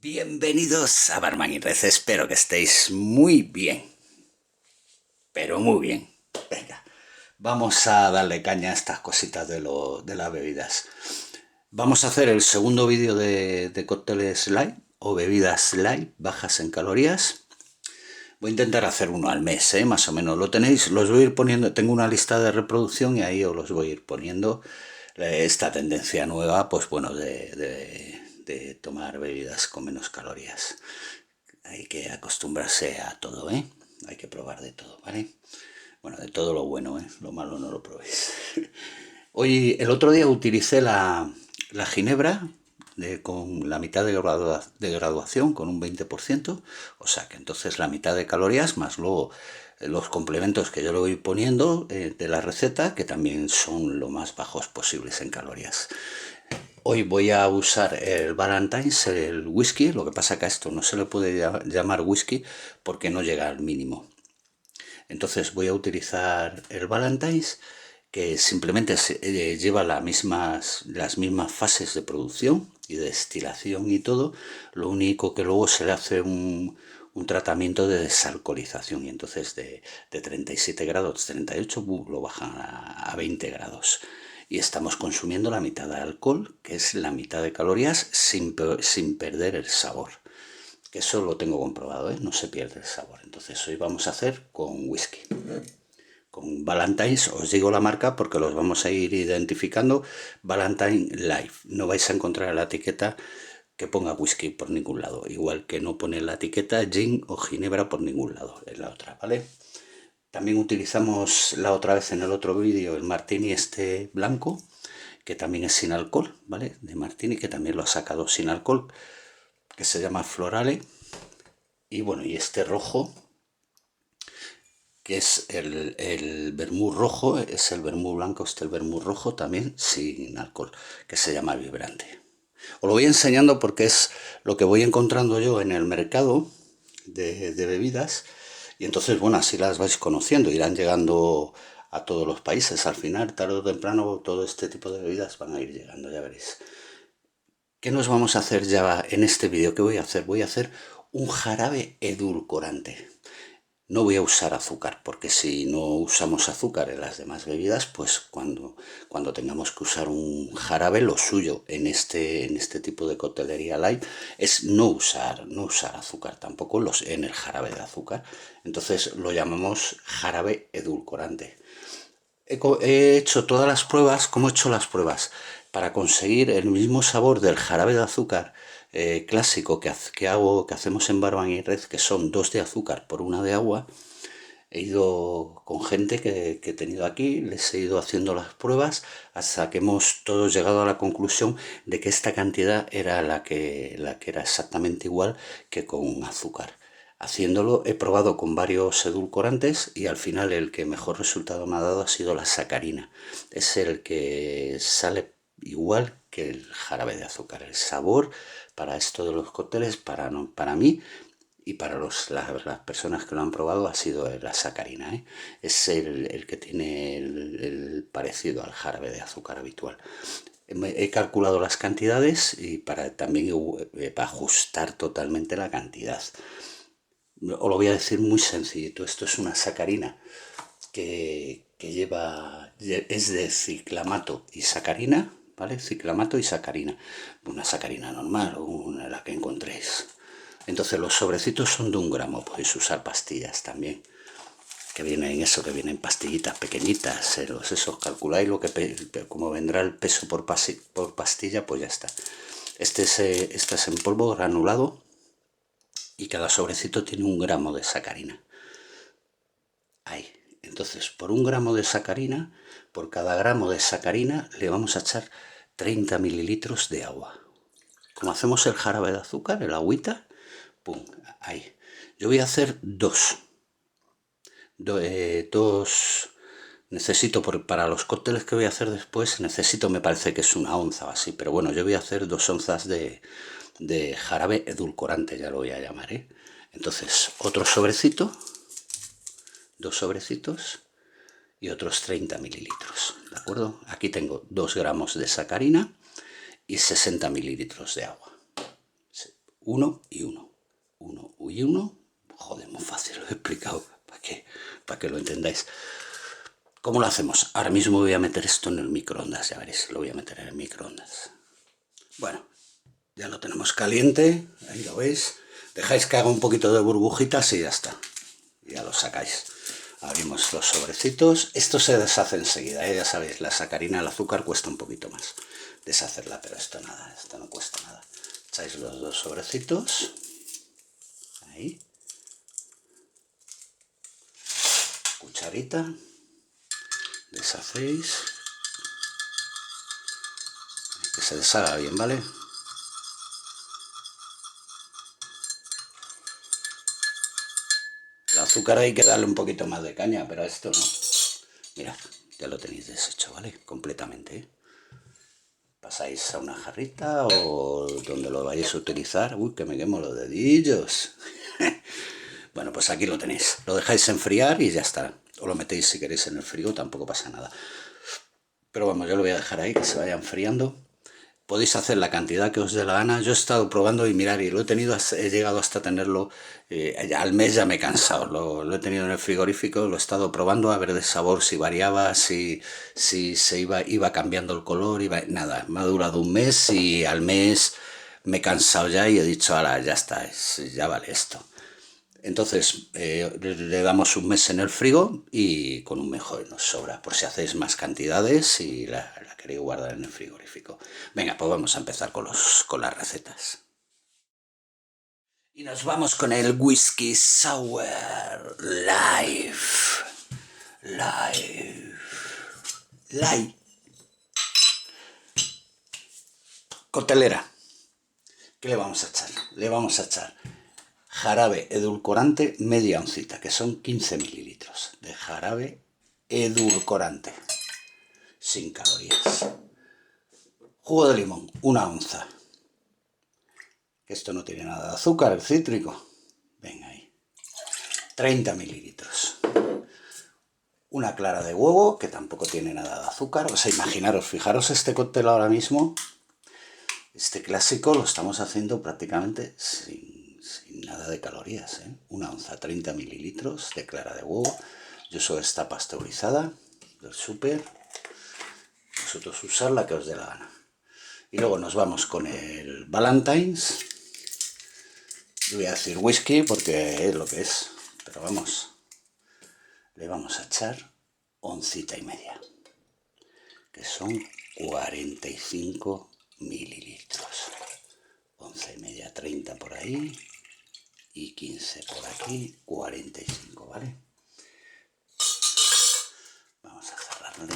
Bienvenidos a Barman y Red, espero que estéis muy bien, pero muy bien. Venga, vamos a darle caña a estas cositas de las bebidas. Vamos a hacer el segundo vídeo de cócteles light o bebidas light bajas en calorías. Voy a intentar hacer uno al mes, más o menos. Lo tenéis, los voy a ir poniendo, tengo una lista de reproducción y ahí os los voy a ir poniendo. Esta tendencia nueva, pues bueno, de tomar bebidas con menos calorías. Hay que acostumbrarse a todo, ¿eh? Hay que probar de todo, ¿vale? Bueno, de todo lo bueno, ¿eh? Lo malo no lo probéis. Hoy, el otro día utilicé la ginebra con la mitad de graduación, con un 20%, o sea que entonces la mitad de calorías más luego los complementos que yo le voy poniendo de la receta, que también son lo más bajos posibles en calorías. Hoy voy a usar el Ballantine's, el whisky, lo que pasa que a esto no se le puede llamar whisky porque no llega al mínimo. Entonces voy a utilizar el Ballantine's, que simplemente lleva las mismas fases de producción y de destilación y todo. Lo único que luego se le hace un tratamiento de desalcoholización y entonces de 37 grados, 38, lo bajan a 20 grados. Y estamos consumiendo la mitad de alcohol, que es la mitad de calorías, sin perder el sabor. Que eso lo tengo comprobado, ¿eh? No se pierde el sabor. Entonces hoy vamos a hacer con whisky. Con Ballantine's, os digo la marca porque los vamos a ir identificando. Ballantine Life. No vais a encontrar la etiqueta que ponga whisky por ningún lado. Igual que no pone la etiqueta gin o ginebra por ningún lado. Es la otra, ¿vale? También utilizamos la otra vez en el otro vídeo el martini este blanco, que también es sin alcohol, ¿vale? De martini, que también lo ha sacado sin alcohol, que se llama Florale. Y bueno, y este rojo, que es el vermú rojo, es el vermú blanco, el vermú rojo también sin alcohol, que se llama Vibrante. Os lo voy enseñando porque es lo que voy encontrando yo en el mercado de bebidas, y entonces, bueno, así las vais conociendo, irán llegando a todos los países. Al final, tarde o temprano, todo este tipo de bebidas van a ir llegando, ya veréis. ¿Qué nos vamos a hacer ya en este vídeo? ¿Qué voy a hacer? Voy a hacer un jarabe edulcorante. No voy a usar azúcar, porque si no usamos azúcar en las demás bebidas, pues cuando tengamos que usar un jarabe, lo suyo en este tipo de coctelería light es no usar azúcar tampoco en el jarabe de azúcar. Entonces lo llamamos jarabe edulcorante. He hecho todas las pruebas. ¿Cómo he hecho las pruebas? Para conseguir el mismo sabor del jarabe de azúcar clásico que hacemos en Barman y Red, que son 2 de azúcar por 1 de agua. He ido con gente que he tenido aquí, les he ido haciendo las pruebas hasta que hemos todos llegado a la conclusión de que esta cantidad era la que era exactamente igual que con azúcar. Haciéndolo he probado con varios edulcorantes y al final el que mejor resultado me ha dado ha sido la sacarina. Es el que sale igual que el jarabe de azúcar. El sabor para esto de los cócteles, para mí y para las personas que lo han probado, ha sido la sacarina, ¿eh? Es el que tiene el parecido al jarabe de azúcar habitual. He calculado las cantidades y para también ajustar totalmente la cantidad. Os lo voy a decir muy sencillito. Esto es una sacarina que es de ciclamato y sacarina, ¿vale? Ciclamato y sacarina. Una sacarina normal, una la que encontréis. Entonces los sobrecitos son de 1 gramo. Podéis usar pastillas también, que vienen pastillitas pequeñitas. Esos calculáis como vendrá el peso por pastilla, pues ya está. Este es en polvo granulado y cada sobrecito tiene 1 gramo de sacarina. Ahí. Entonces, por 1 gramo de sacarina, por cada gramo de sacarina le vamos a echar 30 mililitros de agua. Como hacemos el jarabe de azúcar, el agüita, pum, ahí. Yo voy a hacer dos. Necesito, para los cócteles que voy a hacer después, me parece que es 1 onza o así, pero bueno, yo voy a hacer 2 onzas de jarabe edulcorante, ya lo voy a llamar, ¿eh? Entonces, otro sobrecito, 2 sobrecitos y otros 30 mililitros, ¿de acuerdo? Aquí tengo 2 gramos de sacarina y 60 mililitros de agua. 1 y 1. 1 y 1. Joder, muy fácil, lo he explicado para que lo entendáis. ¿Cómo lo hacemos? Ahora mismo voy a meter esto en el microondas, ya veréis, lo voy a meter en el microondas. Bueno, ya lo tenemos caliente, ahí lo veis. Dejáis que haga un poquito de burbujitas y ya está. Ya lo sacáis. Abrimos los sobrecitos. Esto se deshace enseguida, ¿eh? Ya sabéis, la sacarina, el azúcar cuesta un poquito más deshacerla, pero esto nada, esto no cuesta nada. Echáis los dos sobrecitos. Ahí. Cucharita. Deshacéis. Que se deshaga bien, ¿vale? El azúcar hay que darle un poquito más de caña, pero a esto no. Mirad, ya lo tenéis deshecho, ¿vale? Completamente, ¿eh? Pasáis a una jarrita o donde lo vayáis a utilizar. Uy, que me quemo los dedillos. Bueno, pues aquí lo tenéis. Lo dejáis enfriar y ya está. O lo metéis si queréis en el frío, tampoco pasa nada. Pero vamos, yo lo voy a dejar ahí, que se vaya enfriando. Podéis hacer la cantidad que os dé la gana. Yo he estado probando y mirar, y lo he tenido, he llegado hasta tenerlo, al mes ya me he cansado. Lo he tenido en el frigorífico, lo he estado probando a ver de sabor, si variaba, si se iba cambiando el color, nada. Me ha durado un mes y al mes me he cansado ya y he dicho, ahora ya está, ya vale esto. Entonces le damos un mes en el frigo y con un mes nos sobra, por si hacéis más cantidades y la queréis guardar en el frigorífico. Venga, pues vamos a empezar con las recetas. Y nos vamos con el Whisky Sour Live. Coctelera. ¿Qué le vamos a echar? Le vamos a echar jarabe edulcorante media oncita, que son 15 mililitros de jarabe edulcorante, sin calorías. Jugo de limón, 1 onza. Que esto no tiene nada de azúcar, el cítrico. Venga ahí. 30 mililitros. Una clara de huevo, que tampoco tiene nada de azúcar. O sea, imaginaros, fijaros este cóctel ahora mismo. Este clásico lo estamos haciendo prácticamente sin nada de calorías, ¿eh? 1 onza, 30 mililitros de clara de huevo. Yo uso esta pasteurizada del súper. Vosotros usar la que os dé la gana. Y luego nos vamos con el Ballantine's. Yo voy a decir whisky porque es lo que es. Pero vamos, le vamos a echar oncita y media, que son 45 mililitros. Onza y media, 30 por ahí. Y 15 por aquí, 45, ¿vale? Vamos a cerrarle.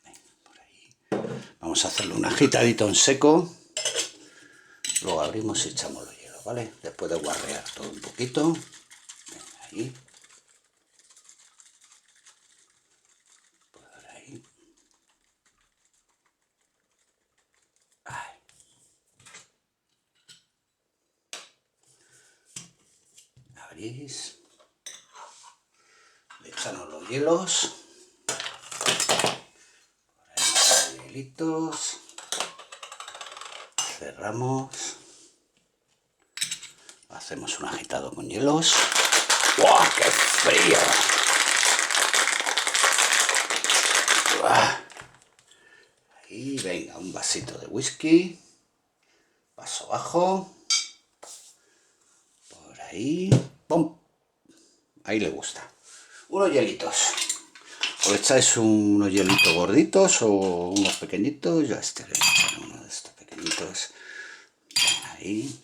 Venga, por ahí. Vamos a hacerle un agitadito en seco. Luego abrimos y echamos los hielos, ¿vale? Después de guarrear todo un poquito. Venga, ahí. Por ahí. Ahí. Abrís. Le echamos los hielos. Por ahí los hielitos. Cerramos. Hacemos un agitado con hielos. ¡Wow! ¡Qué frío! Ahí, venga, un vasito de whisky. Vaso bajo. Por ahí. ¡Pum! Ahí le gusta. Unos hielitos. O le echáis unos hielitos gorditos o unos pequeñitos. Yo a este le voy a echar uno de estos pequeñitos. Ahí.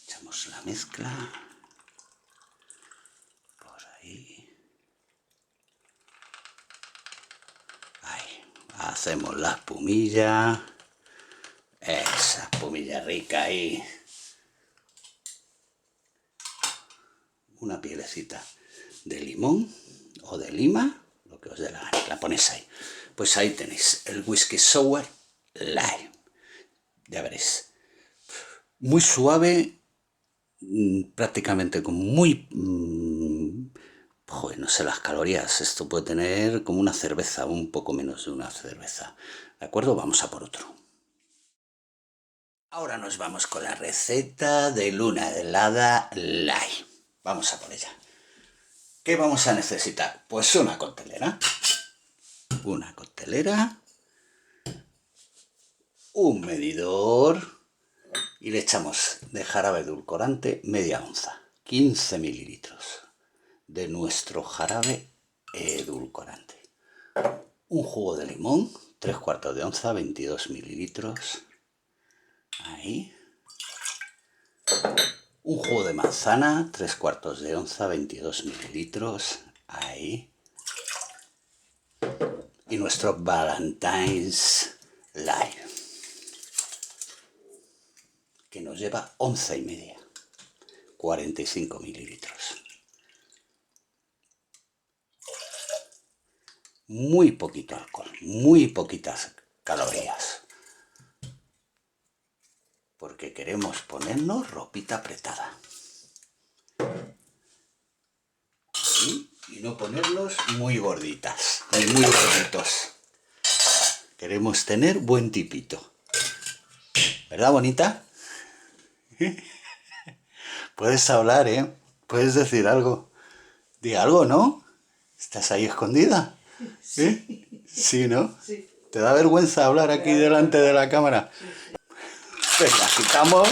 Echamos la mezcla. Por ahí. Ahí. Hacemos la espumilla. Esa espumilla rica ahí. Una pielecita de limón o de lima, lo que os dé la gana, la ponéis ahí. Pues ahí tenéis el Whisky Sour Lime. Ya veréis. Muy suave, prácticamente con muy... joder, no sé las calorías. Esto puede tener como una cerveza, un poco menos de una cerveza. ¿De acuerdo? Vamos a por otro. Ahora nos vamos con la receta de luna helada light. Vamos a por ella. ¿Qué vamos a necesitar? Pues una coctelera, un medidor y le echamos de jarabe edulcorante media onza, 15 mililitros de nuestro jarabe edulcorante. Un jugo de limón, 3/4 de onza, 22 mililitros. Ahí. Un jugo de manzana, 3/4 de onza, 22 mililitros. Ahí. Y nuestro Valentine's Light, que nos lleva 11,5, 45 mililitros. Muy poquito alcohol, muy poquitas calorías. Porque queremos ponernos ropita apretada. Y no ponerlos muy gorditas, ni muy gorditos. Queremos tener buen tipito. ¿Verdad, bonita? Puedes hablar, ¿eh? Puedes decir algo. Di algo, ¿no? ¿Estás ahí escondida? ¿Eh? Sí, ¿no? Sí. ¿Te da vergüenza hablar aquí delante de la cámara? Sí. Venga, agitamos.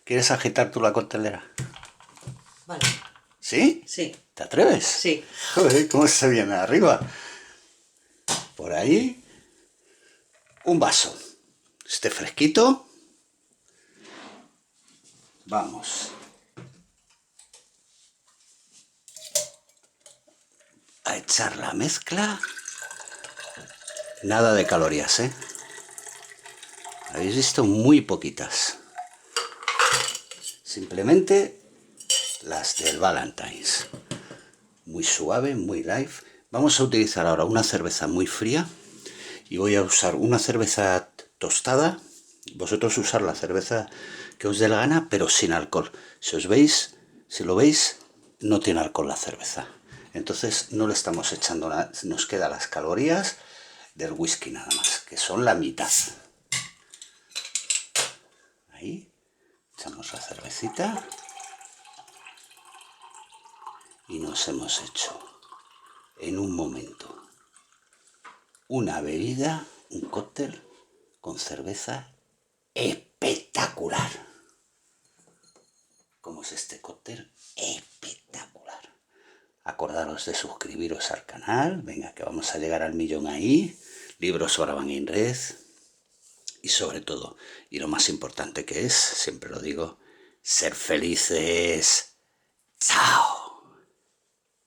¿Quieres agitar tú la coctelera? Vale. ¿Sí? Sí. ¿Te atreves? Sí. Joder, ¿cómo se viene arriba? Por ahí. Un vaso. Esté fresquito. Vamos a echar la mezcla. Nada de calorías, ¿eh? Habéis visto muy poquitas. Simplemente las del Valentine's. Muy suave, muy light. Vamos a utilizar ahora una cerveza muy fría. Y voy a usar una cerveza tostada. Vosotros usar la cerveza que os dé la gana, pero sin alcohol. Si lo veis, no tiene alcohol la cerveza. Entonces no le estamos echando nada. Nos quedan las calorías del whisky nada más, que son la mitad. Ahí echamos la cervecita. Y nos hemos hecho en un momento una bebida, un cóctel con cerveza espectacular. ¿Cómo es este cóctel? Espectacular. Acordaros de suscribiros al canal. Venga, que vamos a llegar al 1.000.000 ahí. Libros ahora van en red. Y sobre todo, y lo más importante que es, siempre lo digo, ser felices. ¡Chao!